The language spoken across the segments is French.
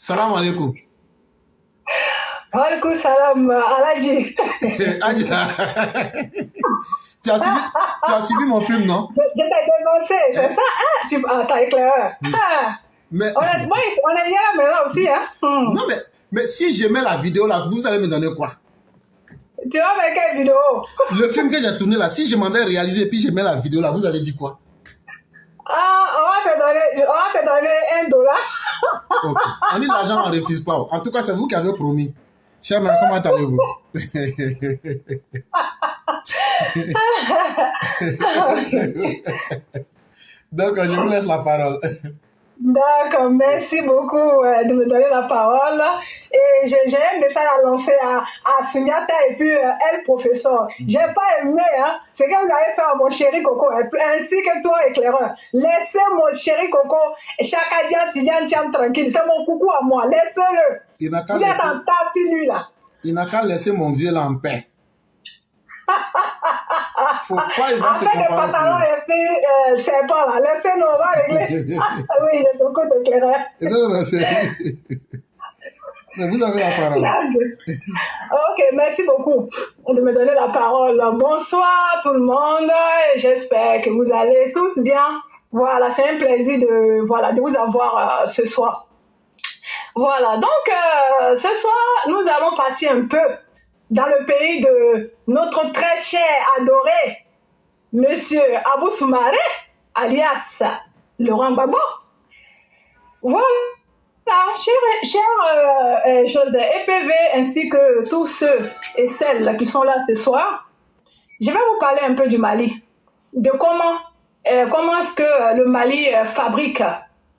Salam alaikum. Alaikum salam, Aladji. Tu as suivi mon film, non? Je t'ai dénoncé, c'est ça? Ah, t'as éclairé. Mais, Honnêtement, on est hier maintenant aussi, hein? non, mais si je mets la vidéo là, vous allez me donner quoi? Tu vas mettre quelle vidéo? Le film que j'ai tourné là, si je m'en vais réaliser et puis je mets la vidéo là, vous allez dire quoi? On va te donner $1. Ok. On dit l'argent, on ne refuse pas. En tout cas, c'est vous qui avez promis. Cher mère, comment allez-vous? Donc, je vous laisse la parole. D'accord, merci beaucoup de me donner la parole. Et j'ai un message à lancer à Sunyata et puis elle, professeur. J'ai pas aimé ce que vous avez fait à mon chéri Coco, ainsi que toi, éclaireur. Laissez mon chéri Coco, chaque dia, tiens tranquille. C'est mon coucou à moi. Laissez-le. Il n'a qu'à Vous êtes laisser... en tasse lui là. Il n'a qu'à laisser mon vieux là en paix. Faut pas, il va se comparer. Avec le pantalon et puis c'est pas là. Laissez-nous, on va régler. Oui, il est beaucoup d'éclaireur. Non, mais vous avez la parole. Ok, merci beaucoup de me donner la parole. Bonsoir tout le monde. J'espère que vous allez tous bien. Voilà, c'est un plaisir de vous avoir ce soir. Voilà, donc ce soir, nous allons partir un peu dans le pays de notre très cher, adoré, Monsieur Abou Soumaré, alias Laurent Gbagbo. Voilà, chers choses EPV, ainsi que tous ceux et celles qui sont là ce soir, je vais vous parler un peu du Mali, de comment est-ce que le Mali fabrique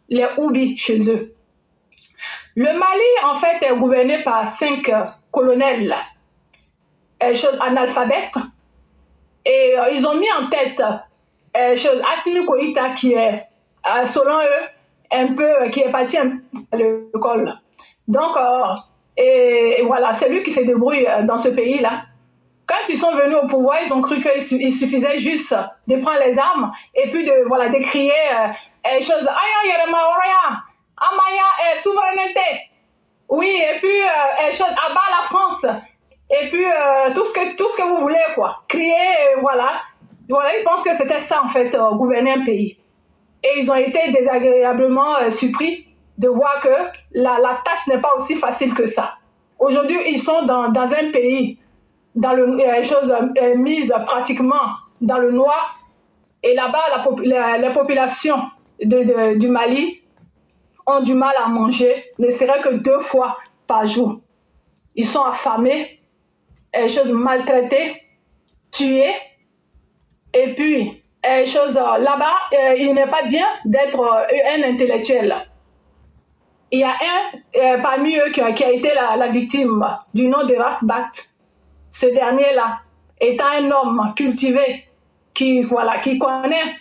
les houbis chez eux. Le Mali, en fait, est gouverné par 5 colonels analphabètes, et ils ont mis en tête Assimi Koïta qui est, selon eux, qui est parti à l'école. Donc, et voilà, c'est lui qui se débrouille dans ce pays-là. Quand ils sont venus au pouvoir, ils ont cru qu'il suffisait juste de prendre les armes et puis de crier choses. Amaya souveraineté. Oui, et puis abat la France. Et puis tout ce que vous voulez, quoi. Crier, voilà. Voilà, ils pensent que c'était ça, en fait, gouverner un pays. Et ils ont été désagréablement surpris de voir que la tâche n'est pas aussi facile que ça. Aujourd'hui, ils sont dans un pays, dans choses mises pratiquement dans le noir. Et là-bas, la population du Mali ont du mal à manger, ne serait que 2 fois par jour. Ils sont affamés, choses maltraitées, tuées. Et puis, là-bas, il n'est pas bien d'être un intellectuel. Il y a un parmi eux qui a été la victime du nom de Rasbat. Ce dernier-là, étant un homme cultivé, qui connaît qui connaît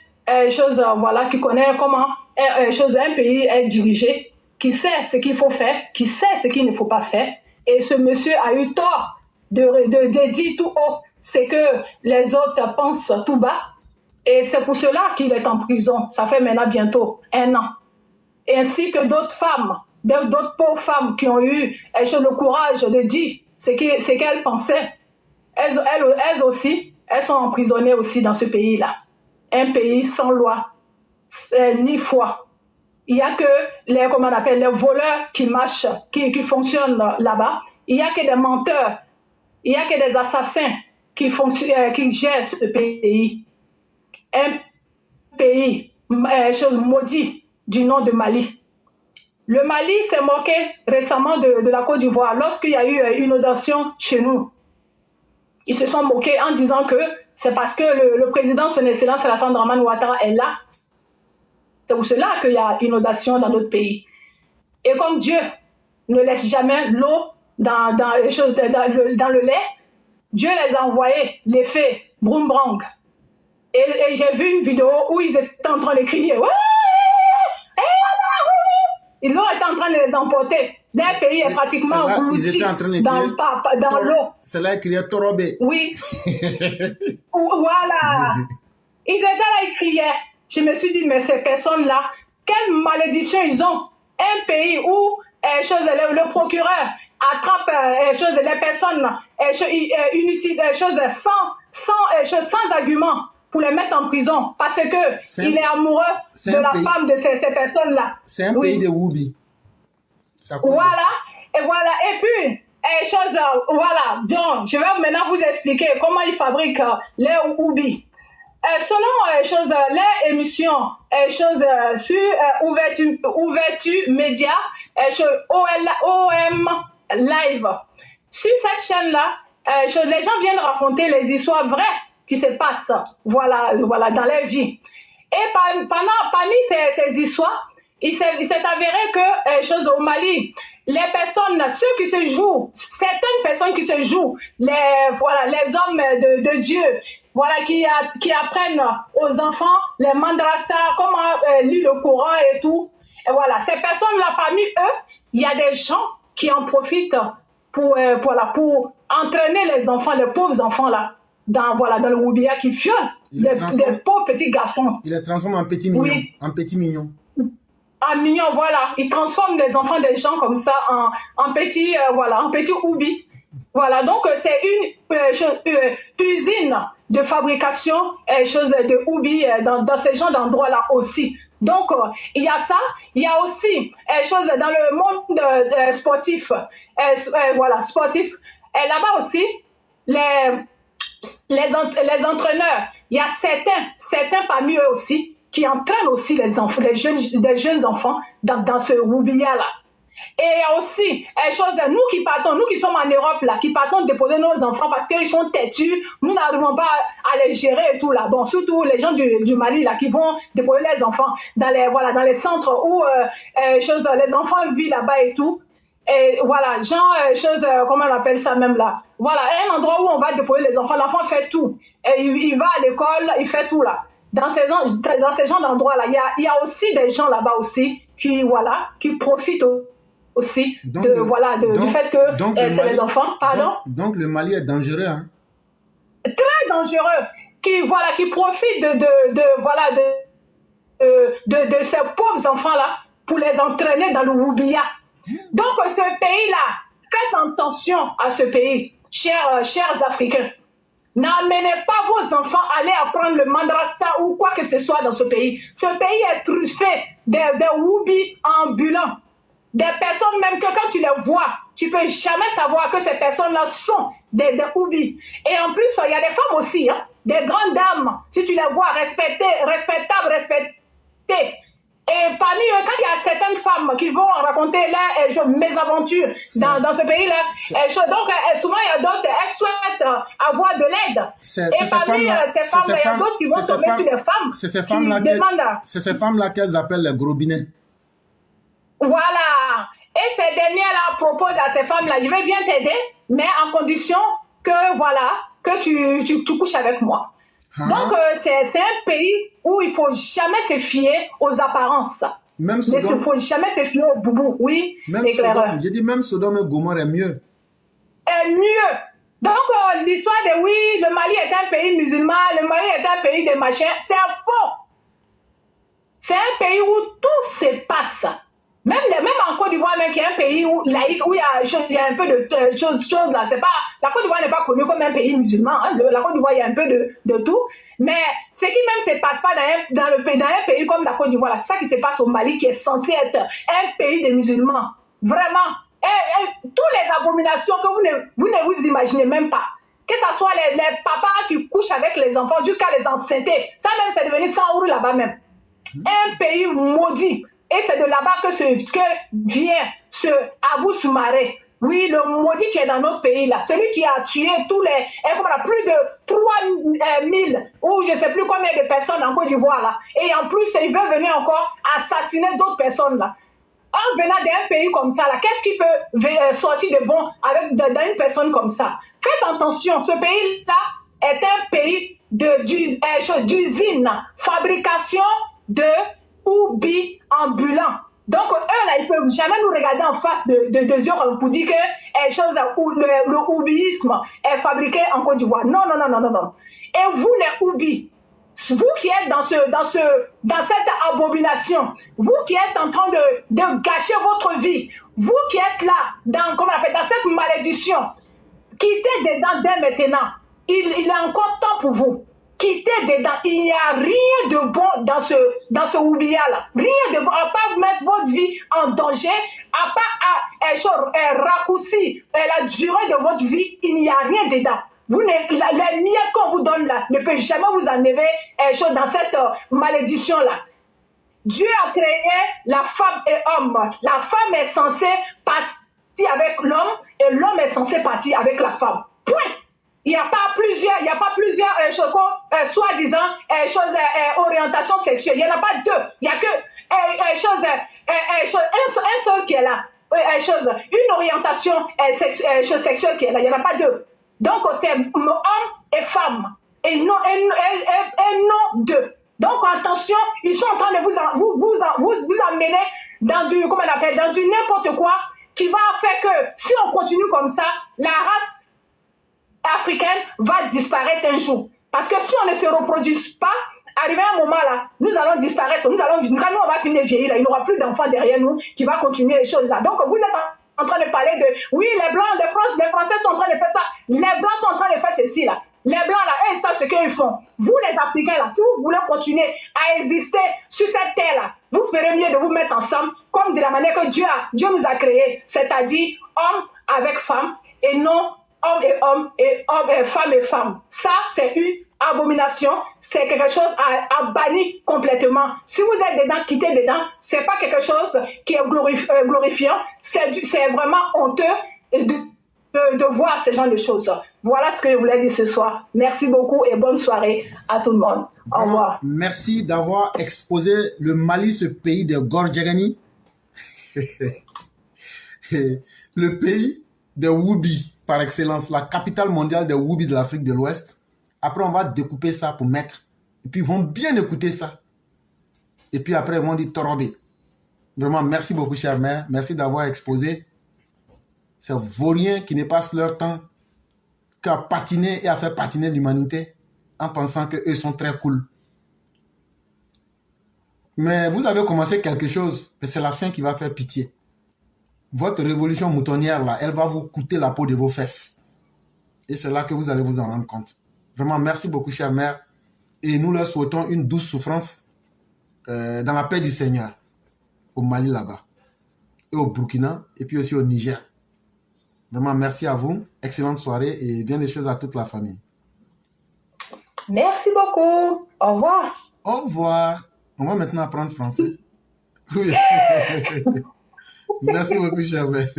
comment un pays est dirigé, qui sait ce qu'il faut faire, qui sait ce qu'il ne faut pas faire. Et ce monsieur a eu tort de dire tout haut ce que les autres pensent tout bas. Et c'est pour cela qu'il est en prison. Ça fait maintenant bientôt 1 an. Et ainsi que d'autres femmes, d'autres pauvres femmes qui ont eu le courage de dire ce qu'elles pensaient. Elles aussi, elles sont emprisonnées aussi dans ce pays-là. Un pays sans loi, ni foi. Il n'y a que les voleurs qui marchent, qui fonctionnent là-bas. Il n'y a que des menteurs. Il n'y a que des assassins qui gèrent ce pays. Un pays maudit du nom de Mali. Le Mali s'est moqué récemment de la Côte d'Ivoire lorsqu'il y a eu une inondation chez nous. Ils se sont moqués en disant que c'est parce que le président, son excellence Alassane Dramane Ouattara, est là. C'est pour cela qu'il y a inondation dans notre pays. Et comme Dieu ne laisse jamais l'eau dans le lait, Dieu les a envoyés, les fées, Brumbrang. Et j'ai vu une vidéo où ils étaient en train de crier. Ouais, ils ont été en train de les emporter. Leur pays est pratiquement englouti dans l'eau. C'est là qu'ils criaient Torobé. Oui. Voilà. Ils étaient là, ils criaient. Je me suis dit, mais ces personnes-là, quelle malédiction ils ont. Un pays où le procureur attrape les personnes sans argument pour les mettre en prison parce que il est amoureux de la femme de ces personnes-là. C'est un pays de Woubi. Voilà, et puis, voilà, donc, je vais maintenant vous expliquer comment ils fabriquent les Woubi. Selon les émissions sur ouverture média OM Live, sur cette chaîne-là, les gens viennent raconter les histoires vraies qui se passent voilà, dans leur vie. Et parmi ces histoires, il s'est avéré que au Mali, les personnes, ceux qui se jouent, certaines personnes qui se jouent, les hommes de Dieu, voilà, qui apprennent aux enfants les madrasas, comment lire le Coran et tout. Et voilà, ces personnes-là, parmi eux, il y a des gens qui en profitent pour entraîner les enfants, les pauvres enfants-là, dans le Woubia qui violent des pauvres petits garçons. Il les transforme en petits mignons. Oui. En petits mignons. En mignons, voilà. Ils transforment les enfants des gens comme ça en petits Woubi. Voilà, donc c'est une usine de fabrication de Woubi dans ces genres d'endroits-là aussi. Donc, il y a ça. Il y a aussi dans le monde sportif. Sportif. Et là-bas aussi, les entraîneurs, il y a certains parmi eux aussi qui entraînent aussi des jeunes enfants dans ce Woubia-là. Et il y a aussi nous qui sommes en Europe, là, qui partons déposer nos enfants parce qu'ils sont têtus, nous n'arrivons pas à les gérer et tout là. Bon, surtout les gens du Mali là, qui vont déposer les enfants dans les centres où les enfants vivent là-bas et tout. Et voilà, comment on appelle ça même là. Voilà, un endroit où on va déposer les enfants, l'enfant fait tout. Et il va à l'école, il fait tout là. Dans ces genres d'endroits là, il y a aussi des gens là-bas aussi qui profitent aussi du fait que c'est les enfants. Pardon? Donc le Mali est dangereux, hein? Très dangereux. Qui profitent de ces pauvres enfants là pour les entraîner dans le Woubia. Donc ce pays-là, faites attention à ce pays, chers Africains. N'amenez pas vos enfants aller apprendre le madrasa ou quoi que ce soit dans ce pays. Ce pays est truffé des Woubi ambulants. Des personnes même que quand tu les vois, tu peux jamais savoir que ces personnes-là sont des Woubi. Et en plus, il y a des femmes aussi, hein, des grandes dames, si tu les vois, respectables. Et parmi eux, quand il y a certaines femmes qui vont raconter leurs mésaventures dans ce pays-là, donc souvent il y a d'autres, elles souhaitent avoir de l'aide. Et parmi ces femmes, il y a d'autres qui vont tomber sur les femmes. C'est ces femmes-là qu'elles appellent les grobinets. Voilà. Et ces dernières-là proposent à ces femmes-là, je vais bien t'aider, mais en condition que tu couches avec moi. Donc, c'est un pays où il ne faut jamais se fier aux apparences. Il ne faut jamais se fier aux boubous. Oui, j'ai dit même Sodome et Gomorrhe est mieux. Est mieux. Donc, l'histoire de le Mali est un pays musulman, le Mali est un pays de machin, c'est faux. C'est un pays où tout se passe. Même en Côte d'Ivoire, qui est un pays laïque, où il y a un peu de choses là. La Côte d'Ivoire n'est pas connue comme un pays musulman. Hein. La Côte d'Ivoire, il y a un peu de tout. Mais ce qui même se passe pas dans un pays comme la Côte d'Ivoire, c'est ça qui se passe au Mali, qui est censé être un pays de musulmans. Vraiment. Et toutes les abominations que vous ne vous imaginez même pas. Que ce soit les papas qui couchent avec les enfants jusqu'à les enceinter. Ça même, c'est devenu 100 € là-bas même. Un pays maudit. Et c'est de là-bas que vient ce Abou Soumaré. Oui, le maudit qui est dans notre pays là. Celui qui a tué plus de 3000 ou je ne sais plus combien de personnes en Côte d'Ivoire là. Et en plus, il veut venir encore assassiner d'autres personnes là. En venant d'un pays comme ça là, qu'est-ce qui peut sortir de bon dans une personne comme ça? Faites attention, ce pays-là est un pays d'usine, fabrication de Woubi ambulants. Donc, eux, là, ils ne peuvent jamais nous regarder en face de yeux pour dire que le Woubisme est fabriqué en Côte d'Ivoire. Non. Et vous, les Woubi, vous qui êtes dans cette abomination, vous qui êtes en train de gâcher votre vie, vous qui êtes là, dans cette malédiction, quittez dedans dès maintenant. Il est encore temps pour vous. Quittez dedans. Il n'y a rien de bon dans ce oublia-là. Rien de bon, à part mettre votre vie en danger, à part raccourcir la durée de votre vie, il n'y a rien dedans. Les miettes qu'on vous donne là ne peuvent jamais vous enlever dans cette malédiction-là. Dieu a créé la femme et l'homme. La femme est censée partir avec l'homme et l'homme est censé partir avec la femme. Point. Il n'y a pas plusieurs soi-disant orientations sexuelles. Il n'y en a pas deux. Il n'y a que un seul qui est là. Une orientation sexuelle qui est là. Il n'y en a pas deux. Donc, c'est homme et femme. Et non deux. Donc, attention, ils sont en train de vous emmener dans du n'importe quoi qui va faire que si on continue comme ça, la race africaine va disparaître un jour. Parce que si on ne se reproduit pas, arrivé à un moment là, nous allons disparaître. Quand nous on va finir vieillir, il n'y aura plus d'enfants derrière nous qui va continuer les choses là. Donc vous êtes en train de parler de oui, les blancs, les Français sont en train de faire ça, les blancs sont en train de faire ceci là. Les blancs là, eux, ils savent ce qu'ils font. Vous les Africains là, si vous voulez continuer à exister sur cette terre là, vous ferez mieux de vous mettre ensemble comme de la manière que Dieu nous a créés, c'est-à-dire homme avec femme et non homme et homme et femme et femme. Ça, c'est une abomination, c'est quelque chose à bannir complètement. Si vous êtes dedans, quittez dedans, c'est pas quelque chose qui est glorifiant, c'est vraiment honteux de voir ce genre de choses. Voilà ce que je voulais dire ce soir. Merci beaucoup et bonne soirée à tout le monde. Au revoir. Merci d'avoir exposé le Mali, ce pays de Gordiagani, le pays de Woubi, par excellence, la capitale mondiale des Woubi de l'Afrique de l'Ouest. Après, on va découper ça pour mettre. Et puis, ils vont bien écouter ça. Et puis après, ils vont dire Torobé. Vraiment, merci beaucoup, chère mère. Merci d'avoir exposé ces vauriens qui ne passent leur temps qu'à patiner et à faire patiner l'humanité en pensant qu'eux sont très cool. Mais vous avez commencé quelque chose, mais c'est la fin qui va faire pitié. Votre révolution moutonnière, là, elle va vous coûter la peau de vos fesses. Et c'est là que vous allez vous en rendre compte. Vraiment, merci beaucoup, chère mère. Et nous leur souhaitons une douce souffrance dans la paix du Seigneur. Au Mali, là-bas. Et au Burkina, et puis aussi au Niger. Vraiment, merci à vous. Excellente soirée et bien des choses à toute la famille. Merci beaucoup. Au revoir. Au revoir. On va maintenant apprendre français. Oui. Merci beaucoup, chère mère.